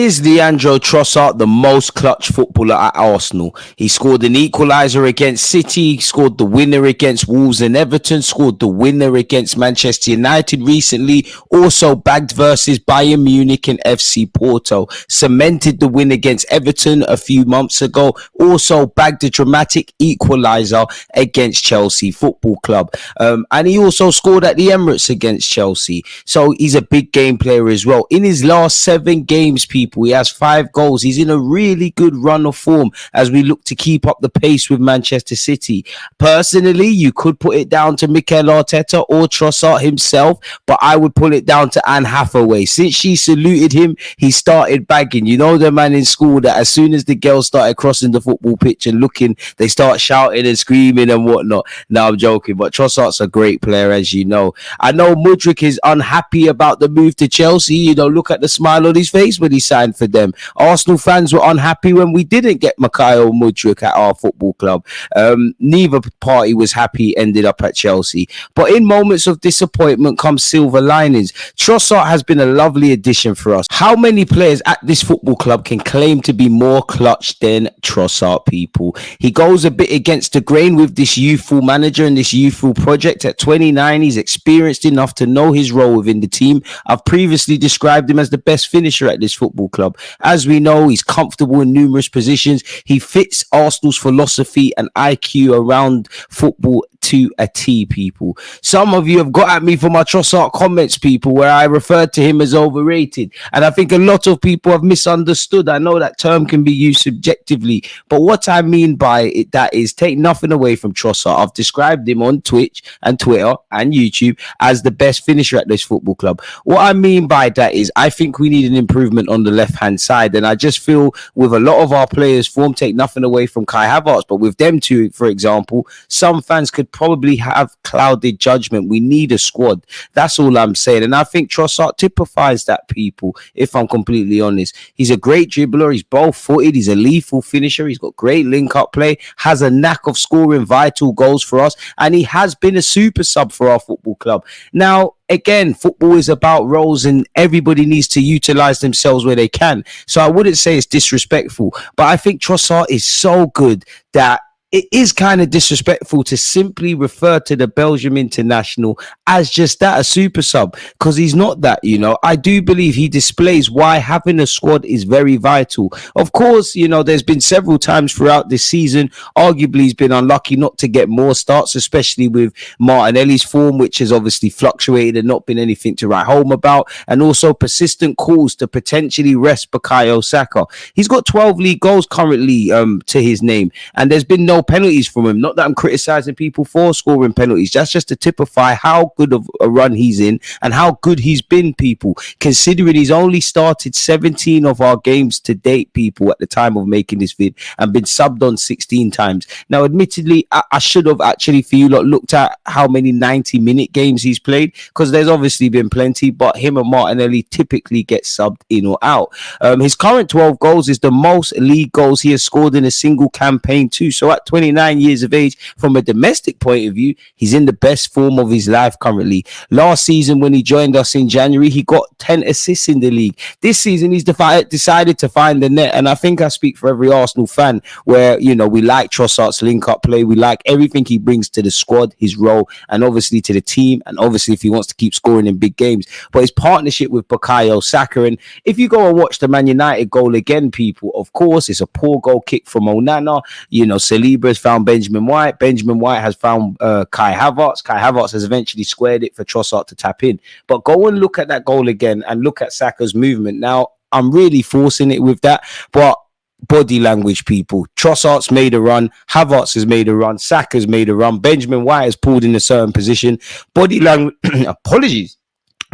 Is Leandro Trossard the most clutch footballer at Arsenal? He scored an equaliser against City, scored the winner against Wolves and Everton, scored the winner against Manchester United recently, also bagged versus Bayern Munich and FC Porto, cemented the win against Everton a few months ago, also bagged a dramatic equaliser against Chelsea Football Club. And he also scored at the Emirates against Chelsea. So he's a big game player as well. In his last 7 games, people, he has 5 goals. He's in a really good run of form as we look to keep up the pace with Manchester City. Personally, you could put it down to Mikel Arteta or Trossard himself, but I would pull it down to Anne Hathaway. Since she saluted him, he started bagging. You know the man in school that as soon as the girls started crossing the football pitch and looking, they start shouting and screaming and whatnot. No, I'm joking, but Trossard's a great player, as you know. I know Mudryk is unhappy about the move to Chelsea. You know, look at the smile on his face when he signed for them. Arsenal fans were unhappy when we didn't get Mikhail Mudryk at our football club. Neither party was happy, ended up at Chelsea. But in moments of disappointment comes silver linings. Trossard has been a lovely addition for us. How many players at this football club can claim to be more clutch than Trossard, people? He goes a bit against the grain with this youthful manager and this youthful project. At 29, he's experienced enough to know his role within the team. I've previously described him as the best finisher at this football club. As we know, he's comfortable in numerous positions. He fits Arsenal's philosophy and IQ around football to a T, people. Some of you have got at me for my Trossard comments, people, where I referred to him as overrated. And I think a lot of people have misunderstood. I know that term can be used subjectively, but what I mean by it, that is, take nothing away from Trossard. I've described him on Twitch and Twitter and YouTube as the best finisher at this football club. What I mean by that is I think we need an improvement on the left-hand side. And I just feel with a lot of our players' form, take nothing away from Kai Havertz, but with them two, for example, some fans could probably have clouded judgment. We need a squad. That's all I'm saying. And I think Trossard typifies that, people, if I'm completely honest. He's a great dribbler. He's both-footed. He's a lethal finisher. He's got great link-up play, has a knack of scoring vital goals for us, and he has been a super sub for our football club. Now, again, football is about roles and everybody needs to utilize themselves where they can. So I wouldn't say it's disrespectful, but I think Trossard is so good that it is kind of disrespectful to simply refer to the Belgium international as just that, a super sub, because he's not that, you know. I do believe he displays why having a squad is very vital. Of course, you know, there's been several times throughout this season, arguably he's been unlucky not to get more starts, especially with Martinelli's form, which has obviously fluctuated and not been anything to write home about, and also persistent calls to potentially rest Bukayo Saka. He's got 12 league goals currently to his name, and there's been no penalties from him. Not that I'm criticizing people for scoring penalties. That's just to typify how good of a run he's in and how good he's been, people, considering he's only started 17 of our games to date, people, at the time of making this vid, and been subbed on 16 times. Now, admittedly, I should have actually, for you lot, looked at how many 90-minute games he's played, because there's obviously been plenty, but him and Martinelli typically get subbed in or out. His current 12 goals is the most league goals he has scored in a single campaign too. So at 29 years of age, from a domestic point of view, he's in the best form of his life currently. Last season, when he joined us in January, he got 10 assists in the league. This season, he's decided to find the net, and I think I speak for every Arsenal fan where, you know, we like Trossard's link-up play, we like everything he brings to the squad, his role, and obviously to the team, and obviously if he wants to keep scoring in big games. But his partnership with Bukayo Saka, and if you go and watch the Man United goal again, people, of course, it's a poor goal kick from Onana. You know, Saliba has found Benjamin White. Benjamin White has found Kai Havertz. Kai Havertz has eventually squared it for Trossard to tap in. But go and look at that goal again and look at Saka's movement. Now, I'm really forcing it with that, but body language, people. Trossard's made a run. Havertz has made a run. Saka's made a run. Benjamin White has pulled in a certain position. Body language, apologies.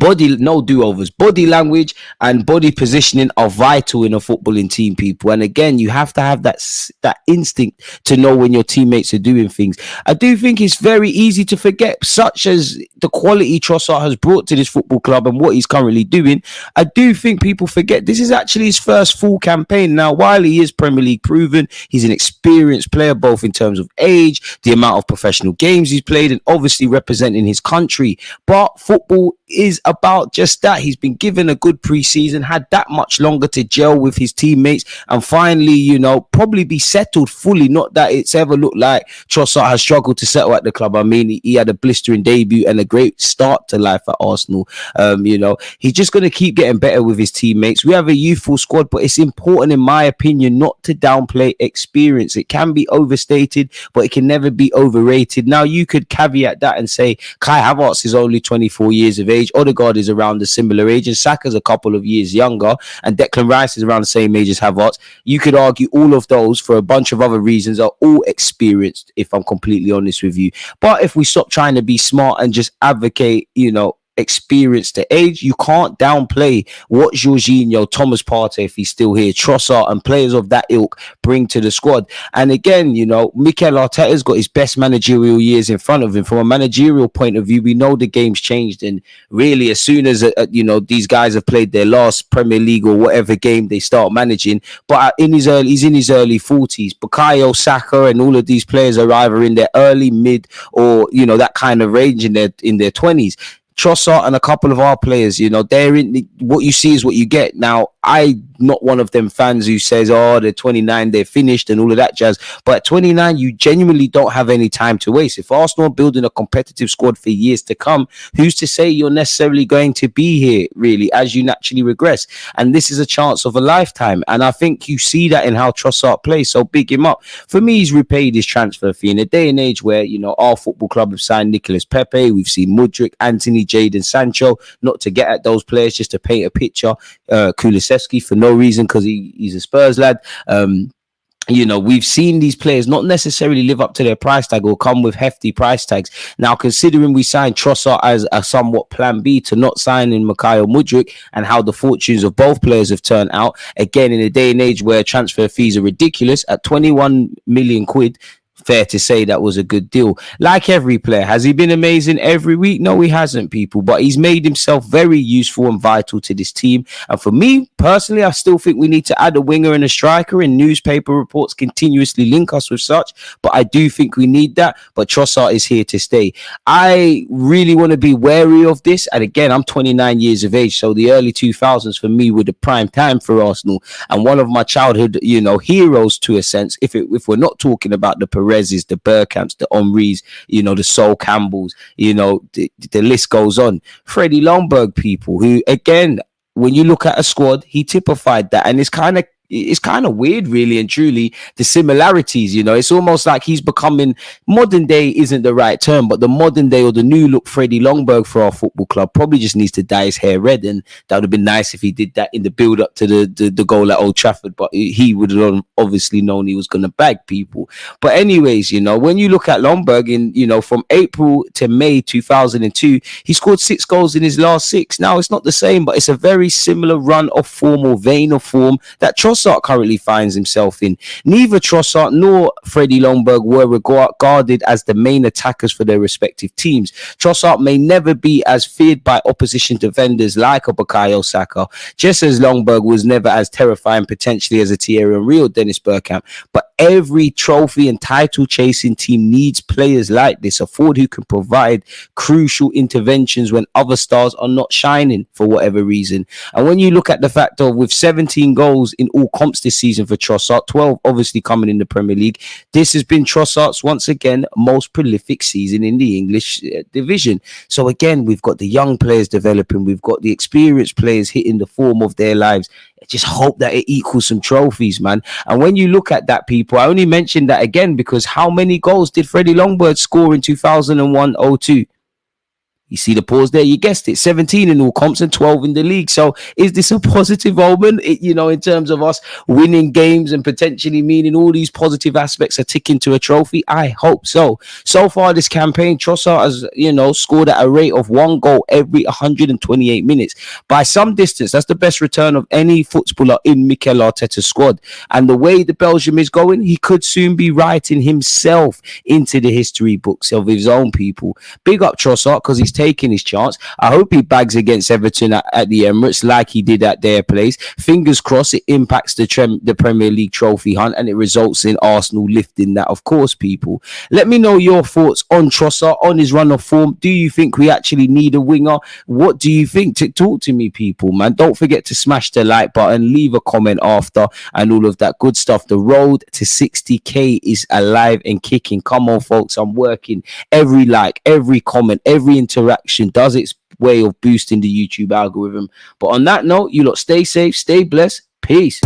No do-overs. Body language and body positioning are vital in a footballing team, people. And again, you have to have that instinct to know when your teammates are doing things. I do think it's very easy to forget, such as the quality Trossard has brought to this football club and what he's currently doing. I do think people forget this is actually his first full campaign. Now, while he is Premier League proven, he's an experienced player, both in terms of age, the amount of professional games he's played, and obviously representing his country. But football is about just that. He's been given a good preseason, had that much longer to gel with his teammates, and finally, you know, probably be settled fully. Not that it's ever looked like Trossard has struggled to settle at the club. I mean, he had a blistering debut and a great start to life at Arsenal. You know, he's just going to keep getting better with his teammates. We have a youthful squad, but it's important, in my opinion, not to downplay experience. It can be overstated, but it can never be overrated. Now, you could caveat that and say Kai Havertz is only 24 years of age. Odegaard is around a similar age, and Saka's a couple of years younger, and Declan Rice is around the same age as Havertz. You could argue all of those, for a bunch of other reasons, are all experienced, if I'm completely honest with you. But if we stop trying to be smart and just advocate, you know, experience to age, you can't downplay what Jorginho, Thomas Partey, if he's still here, Trossard, and players of that ilk bring to the squad. And again, you know, Mikel Arteta's got his best managerial years in front of him. From a managerial point of view, we know the game's changed, and really, as soon as you know, these guys have played their last Premier League or whatever game, they start managing. But he's in his early 40s. Bukayo Saka and all of these players are either in their early, mid, or, you know, that kind of range in their 20s. Trossard and a couple of our players, you know, they're in what you see is what you get. Now, I'm not one of them fans who says, oh, they're 29, they're finished and all of that jazz. But at 29, you genuinely don't have any time to waste. If Arsenal are building a competitive squad for years to come, who's to say you're necessarily going to be here, really, as you naturally regress? And this is a chance of a lifetime. And I think you see that in how Trossard plays. So big him up. For me, he's repaid his transfer fee in a day and age where, you know, our football club have signed Nicolas Pepe. We've seen Mudryk, Anthony, Jadon Sancho, not to get at those players, just to paint a picture. Kulusevski for no reason, because he's a Spurs lad. You know, we've seen these players not necessarily live up to their price tag or come with hefty price tags. Now, considering we signed Trossard as a somewhat plan B to not signing Mikhail Mudryk, and how the fortunes of both players have turned out, again, in a day and age where transfer fees are ridiculous, at 21 million quid, fair to say that was a good deal. Like every player, has he been amazing every week? No, he hasn't, people, but he's made himself very useful and vital to this team. And for me personally, I still think we need to add a winger and a striker, and newspaper reports continuously link us with such, but I do think we need that. But Trossard is here to stay. I really want to be wary of this, and again, I'm 29 years of age, so the early 2000s for me were the prime time for Arsenal, and one of my childhood, you know, heroes to a sense, if we're not talking about the Perez's, the Bergkamps, the Omris, you know, the Sol Campbells, you know, the list goes on. Freddie Ljungberg, people, who, again, when you look at a squad, he typified that, and it's kind of weird, really and truly, the similarities. You know, it's almost like he's becoming, modern day isn't the right term, but the modern day or the new look Freddie Ljungberg for our football club. Probably just needs to dye his hair red, and that would have been nice if he did that in the build up to the goal at Old Trafford, but he would have obviously known he was going to bag people. But anyways, you know, when you look at Ljungberg, in, you know, from April to May 2002, he scored 6 goals in his last 6. Now, it's not the same, but it's a very similar run of form or vein of form that Trossard currently finds himself in. Neither Trossard nor Freddie Ljungberg were regarded as the main attackers for their respective teams. Trossard may never be as feared by opposition defenders like a Bukayo Saka, just as Ljungberg was never as terrifying potentially as a Thierry Henry or Dennis Bergkamp. But every trophy and title chasing team needs players like this, a forward who can provide crucial interventions when other stars are not shining for whatever reason. And when you look at the fact of, with 17 goals in all comps this season for Trossard, 12 obviously coming in the Premier League, this has been Trossard's once again most prolific season in the English division. So again, we've got the young players developing, we've got the experienced players hitting the form of their lives. I just hope that it equals some trophies, man. And when you look at that, people, I only mentioned that again because how many goals did Freddie Ljungberg score in 2001-02? You see the pause there, you guessed it, 17 in all comps and 12 in the league. So is this a positive omen, you know, in terms of us winning games and potentially meaning all these positive aspects are ticking to a trophy? I hope so. So far this campaign, Trossard has, you know, scored at a rate of 1 goal every 128 minutes. By some distance, that's the best return of any footballer in Mikel Arteta's squad. And the way the Belgium is going, he could soon be writing himself into the history books of his own, people. Big up Trossard, because he's taking his chance. I hope he bags against Everton at the Emirates like he did at their place. Fingers crossed it impacts the Premier League trophy hunt and it results in Arsenal lifting that, of course, people. Let me know your thoughts on Trossard, on his run of form. Do you think we actually need a winger? What do you think? Talk to me, people, man. Don't forget to smash the like button, leave a comment after, and all of that good stuff. The road to 60k is alive and kicking. Come on, folks. I'm working. Every like, every comment, every interaction does its way of boosting the YouTube algorithm. But on that note, you lot stay safe, stay blessed. Peace.